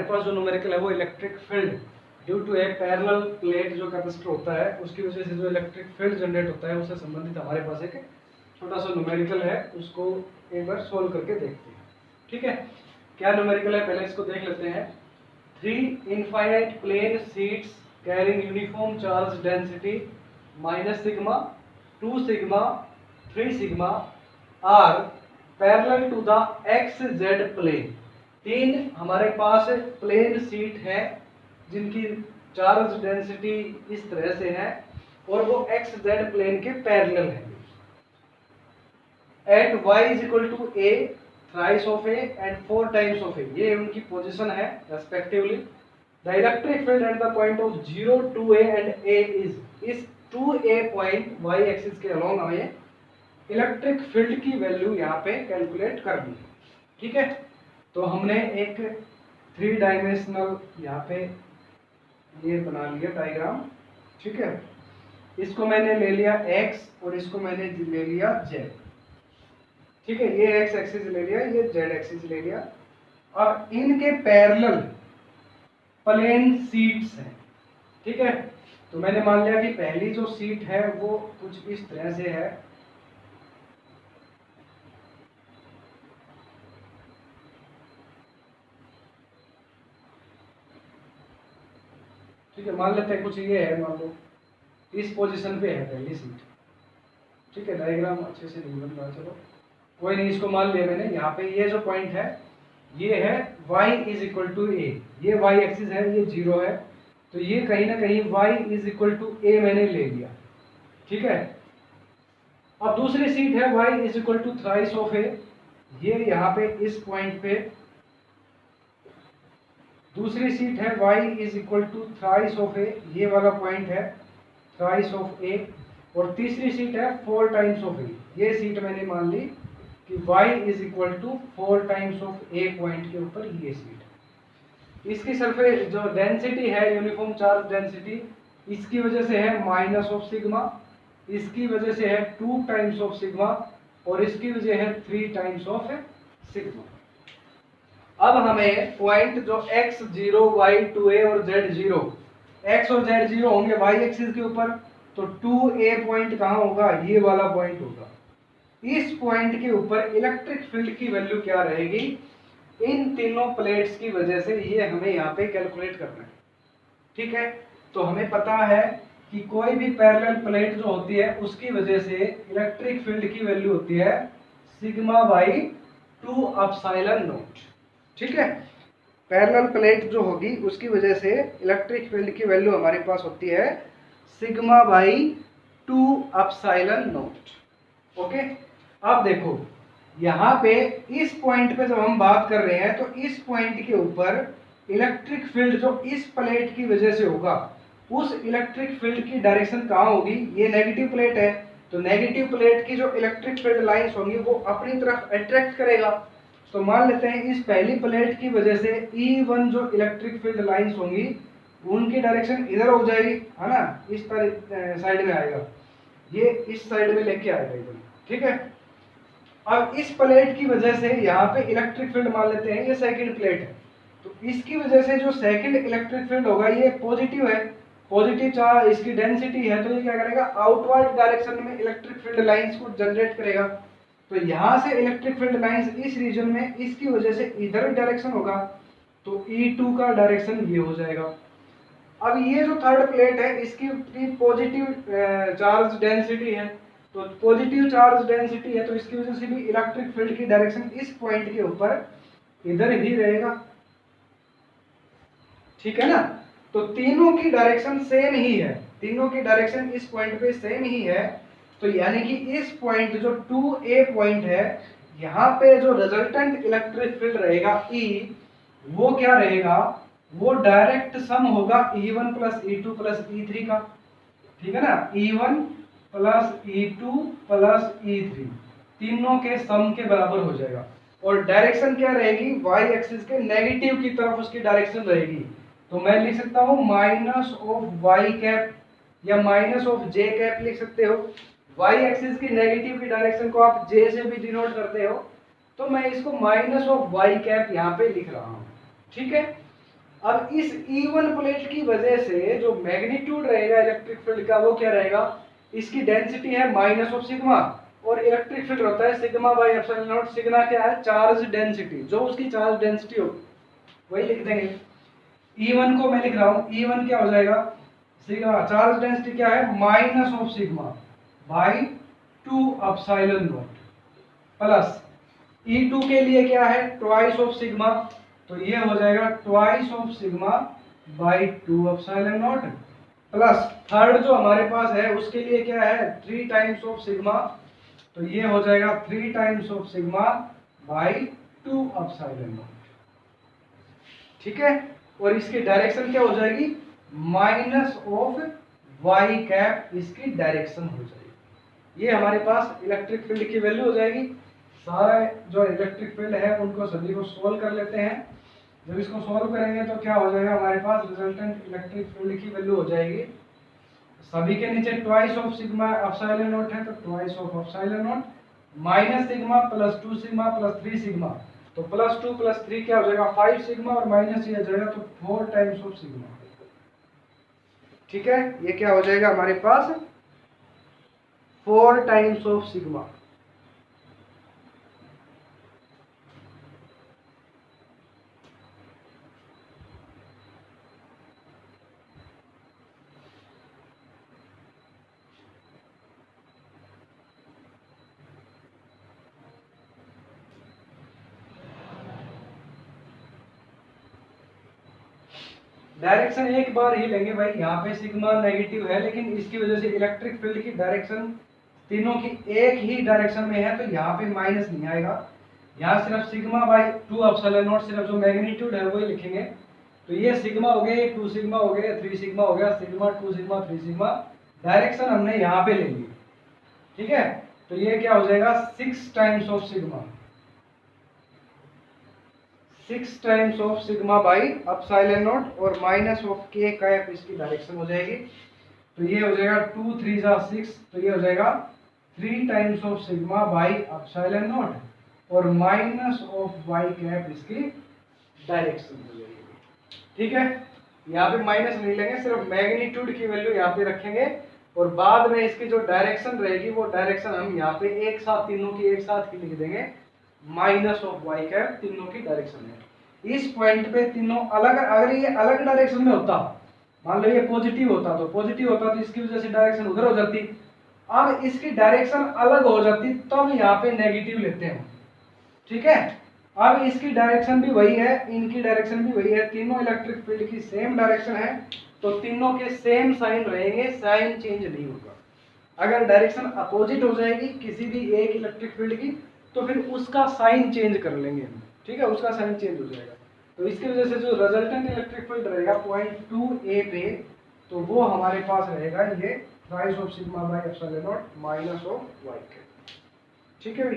हमारे पास जो न्यूमेरिकल है वो electric field due to a parallel plate जो कैपेसिटर होता है उसकी वजह से जो इलेक्ट्रिक फील्ड जनरेट होता है उससे संबंधित हमारे पास एक छोटा सा न्यूमेरिकल है, उसको एक बार सोल्व करके देखते हैं। ठीक है, क्या न्यूमेरिकल है पहले इसको देख लेते हैं। 3 infinite plane sheets carrying uniform charge density -sigma 2 sigma 3 sigma are parallel to the x z plane. 3 हमारे पास प्लेन शीट है जिनकी चार्ज डेंसिटी इस तरह से है और वो एक्स जेड प्लेन के पैरेलल है। At y is equal to a thrice of a and 4 times of a, ये उनकी पोजीशन है respectively. The electric field at the point of 0 2a and a is, इस 2a पॉइंट y एक्सिस के along हमें electric field की value यहाँ पे calculate करनी है। ठीक है, तो हमने एक 3 डायमेंशनल यहाँ पे ये बना लिया डायग्राम। ठीक है, इसको मैंने ले लिया x और इसको मैंने ले लिया z। ठीक है, ये x एक्सिस ले लिया, ये z एक्सिस ले लिया और इनके पैरेलल प्लेन शीट्स हैं। ठीक है, तो मैंने मान लिया कि पहली जो शीट है वो कुछ इस तरह से है। ठीक है, मान लेते हैं कुछ ये है, मान लो इस पोजीशन पे है पहली शीट। ठीक है, डायग्राम अच्छे से नहीं बन रहा, चलो कोई नहीं, इसको मान लिया मैंने। यहाँ पे ये जो पॉइंट है ये है y is equal to a, ये y एक्सिस है, ये 0 है, तो ये कहीं ना कहीं y is equal to a मैंने ले लिया। ठीक है, अब दूसरी शीट है y is equal to thrice of a, ये यहाँ पे इस पॉइंट पे दूसरी शीट है y is equal to thrice of a, ये वाला पॉइंट है थ्राइस ऑफ a, और तीसरी शीट है 4 टाइम्स ऑफ a, ये शीट मैंने मान ली कि y is equal to 4 times of a point के ऊपर ये शीट। इसकी सरफेस जो डेंसिटी है यूनिफॉर्म चार्ज डेंसिटी, इसकी वजह से है -सिग्मा, इसकी वजह से है 2 टाइम्स ऑफ सिग्मा और इसकी वजह है 3 टाइम्स ऑफ सिग्मा। अब हमें पॉइंट जो x0 y2a और z0, x और z0 होंगे y एक्सिस के ऊपर, तो 2a पॉइंट कहाँ होगा, ये वाला पॉइंट होगा। इस पॉइंट के ऊपर इलेक्ट्रिक फील्ड की वैल्यू क्या रहेगी, इन तीनों प्लेट्स की वजह से, ये हमें यहाँ पे कैलकुलेट करना है। ठीक है, तो हमें पता है कि कोई भी पैरेलल प्लेट जो होती है उसकी वजह से इलेक्ट्रिक फील्ड की वैल्यू होती है सिग्मा बाई 2 एप्सिलॉन नॉट। ठीक है, पैरेलल प्लेट जो होगी उसकी वजह से इलेक्ट्रिक फील्ड की वैल्यू हमारे पास होती है sigma by 2 epsilon not. Okay, अब देखो यहाँ पे इस पॉइंट पे जब हम बात कर रहे हैं तो इस पॉइंट के ऊपर इलेक्ट्रिक फील्ड जो इस प्लेट की वजह से होगा, उस इलेक्ट्रिक फील्ड की डायरेक्शन कहाँ होगी, ये नेगेटिव प्लेट है, तो नेगेटिव प्लेट की जो इलेक्ट्रिक फील्ड लाइंस होंगी वो अपनी तरफ अट्रैक्ट करेगा। तो मान लेते हैं इस पहली प्लेट की वजह से E1 जो इलेक्ट्रिक फील्ड लाइंस होंगी उनकी डायरेक्शन इधर हो जाएगी, है ना, इस तरह साइड में आएगा, ये इस साइड में लेके आएगा इधर। ठीक है, अब इस प्लेट की वजह से यहाँ पे इलेक्ट्रिक फील्ड मान लेते हैं ये सेकंड प्लेट है, तो इसकी वजह से जो सेकंड इलेक्ट्रिक फील्ड होगा ये पॉजिटिव है, पॉजिटिव चार्ज इसकी डेंसिटी है, तो ये क्या करेगा, आउटवर्ड डायरेक्शन में इलेक्ट्रिक फील्ड लाइंस को जनरेट करेगा। तो यहाँ से इलेक्ट्रिक फील्ड लाइंस इस रीजन में, इसकी वजह से इधर डायरेक्शन होगा, तो E2 का डायरेक्शन ये हो जाएगा। अब ये जो थर्ड प्लेट है इसकी पॉजिटिव चार्ज डेंसिटी है, तो पॉजिटिव चार्ज डेंसिटी है, तो इसकी वजह से भी इलेक्ट्रिक फील्ड की डायरेक्शन इस पॉइंट के ऊपर इधर ही रहेगा। ठीक है ना, तो तीनों की डायरेक्शन सेम ही है, तीनों की डायरेक्शन इस पॉइंट पे सेम ही है, तो यानी कि इस पॉइंट जो 2a पॉइंट है, यहाँ पे जो रिजल्टेंट इलेक्ट्रिक फील्ड रहेगा E, वो क्या रहेगा, वो डायरेक्ट सम होगा E1 plus E2 plus E3 का। ठीक है ना, E1 plus E2 plus E3 तीनों के सम के बराबर हो जाएगा, और डायरेक्शन क्या रहेगी, y एक्सिस के नेगेटिव की तरफ उसकी डायरेक्शन रहेगी। तो मैं लिख सकता हूँ माइनस ऑफ वाई कैप या माइनस ऑफ जे कैप लिख सकते हो। y एक्सिस की नेगेटिव की डायरेक्शन को आप j से भी डिनोट करते हो, तो मैं इसको माइनस ऑफ वाई कैप यहाँ पे लिख रहा हूँ। ठीक है, अब इस E1 प्लेट की वजह से जो मैग्नीट्यूड रहेगा इलेक्ट्रिक फील्ड का वो क्या रहेगा, इसकी डेंसिटी है माइनस ऑफ सिग्मा, और इलेक्ट्रिक फील्ड होता है sigma by epsilon not. Sigma क्या है, चार्ज डेंसिटी, जो उसकी चार्ज डेंसिटी हो वही लिख देंगे। E1 को मैं लिख रहा हूं, E1 क्या हो जाएगा, सिग्मा चार्ज डेंसिटी क्या है, minus of sigma by 2 epsilon not, plus E2 के लिए क्या है, ट्वाइस ऑफ सिग्मा, तो ये हो जाएगा twice of sigma by 2 epsilon not, plus third जो हमारे पास है उसके लिए क्या है, 3 टाइम्स ऑफ सिग्मा, तो ये हो जाएगा 3 times of sigma by 2 epsilon not. ठीक है, और इसकी डायरेक्शन क्या हो जाएगी, माइनस ऑफ वाई कैप, इसकी डायरेक्शन हो जाएगी। ये हमारे पास इलेक्ट्रिक फील्ड की वैल्यू हो जाएगी। सारा जो इलेक्ट्रिक फील्ड है उनको सभी को सोल्व कर लेते हैं। जब इसको सोल्व करेंगे तो क्या हो जाएगा, हमारे पास रिजल्टेंट इलेक्ट्रिक फील्ड की वैल्यू हो जाएगी, सभी के नीचे twice of sigma epsilon not है तो twice of epsilon not minus sigma plus 2 sigma plus 3 sigma, तो प्लस 2 प्लस 3 क्या हो जाएगा 5 सिग्मा, और माइनस ये आ जाएगा तो 4 टाइम्स ऑफ सिग्मा। ठीक है, ये क्या हो जाएगा हमारे पास 4 टाइम्स ऑफ सिग्मा। डायरेक्शन एक बार ही लेंगे भाई, यहाँ पे सिग्मा नेगेटिव है लेकिन इसकी वजह से इलेक्ट्रिक फील्ड की डायरेक्शन तीनों की एक ही डायरेक्शन में है, तो यहाँ पे माइनस नहीं आएगा। यहाँ सिर्फ सिग्मा बाई 2 एप्सिलॉन नॉट, सिर्फ जो मैग्नीट्यूड है वही लिखेंगे। तो ये सिग्मा हो गए, 2 सिग्मा हो गए, 3 सिग्मा हो गया, सिग्मा 2 सिग्मा 3 सिग्मा, डायरेक्शन हमने यहाँ पे ले ली। ठीक है, तो ये क्या हो जाएगा 6 times of sigma, 6 times of sigma by epsilon not, और माइनस ऑफ के कैप इसकी डायरेक्शन हो जाएगी। तो ये हो जाएगा 2 3 जा 6, तो ये हो जाएगा 3 times of sigma by epsilon not, और माइनस ऑफ वाई कैप इसकी डायरेक्शन हो जाएगी। ठीक है, यहाँ पे माइनस नहीं लेंगे, सिर्फ मैग्नीट्यूड की वैल्यू यहाँ पे रखेंगे, और बाद में इसकी जो डायरेक्शन रहेगी वो डायरेक्शन हम यहाँ पे एक साथ तीनों की एक साथ ही लिख देंगे, माइनस ऑफ वाई कैप तीनों की डायरेक्शन है। इस पॉइंट पे तीनों अलग, अगर ये अलग डायरेक्शन में होता, मान लो ये पॉजिटिव होता तो इसकी वजह से डायरेक्शन उधर हो जाती। अब इसकी डायरेक्शन अलग हो जाती तब यहाँ पे नेगेटिव लेते हैं। ठीक है, अब इसकी डायरेक्शन भी वही है, इनकी डायरेक्शन भी वही है, तीनों इलेक्ट्रिक फील्ड की सेम डायरेक्शन है, तो तीनों के सेम साइन रहेंगे, साइन चेंज नहीं होगा। अगर डायरेक्शन अपोजिट हो जाएगी किसी भी एक इलेक्ट्रिक फील्ड की तो फिर उसका साइन चेंज कर लेंगे हम। ठीक है, उसका साइन चेंज हो जाएगा। तो इसकी वजह से जो रिजल्टेंट इलेक्ट्रिक फील्ड रहेगा पॉइंट 2a पे, तो वो हमारे पास रहेगा ये twice of sigma by epsilon not minus of y. ठीक है भाई।